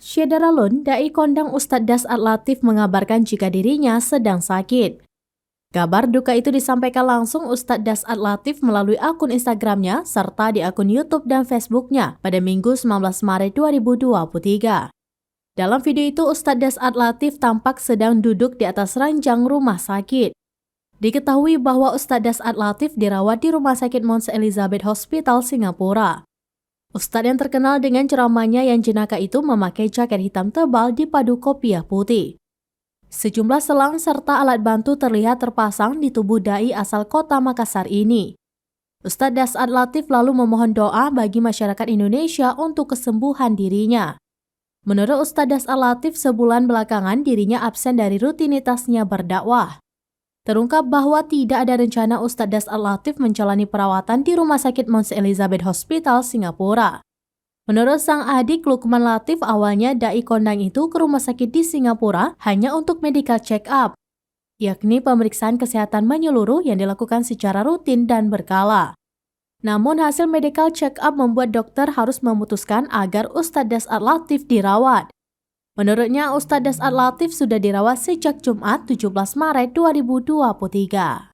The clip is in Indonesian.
Syederalun, dai kondang Ustadz Das'ad Latif mengabarkan jika dirinya sedang sakit. Kabar duka itu disampaikan langsung Ustadz Das'ad Latif melalui akun Instagramnya serta di akun YouTube dan Facebooknya pada Minggu 19 Maret 2023. Dalam video itu, Ustadz Das'ad Latif tampak sedang duduk di atas ranjang rumah sakit. Diketahui bahwa Ustadz Das'ad Latif dirawat di Rumah Sakit Mount Elizabeth Hospital, Singapura. Ustadz yang terkenal dengan ceramahnya yang jenaka itu memakai jaket hitam tebal dipadu kopiah putih. Sejumlah selang serta alat bantu terlihat terpasang di tubuh dai asal kota Makassar ini. Ustadz Das'ad Latif lalu memohon doa bagi masyarakat Indonesia untuk kesembuhan dirinya. Menurut Ustadz Das'ad Latif, sebulan belakangan dirinya absen dari rutinitasnya berdakwah. Terungkap bahwa tidak ada rencana Ustadz Das'ad Latif menjalani perawatan di Rumah Sakit Mount Elizabeth Hospital, Singapura. Menurut sang adik Lukman Latif, awalnya dai kondang itu ke rumah sakit di Singapura hanya untuk medical check-up, yakni pemeriksaan kesehatan menyeluruh yang dilakukan secara rutin dan berkala. Namun hasil medical check-up membuat dokter harus memutuskan agar Ustadz Das'ad Latif dirawat. Menurutnya, Ustadz Das'ad Latif sudah dirawat sejak Jumat 17 Maret 2023.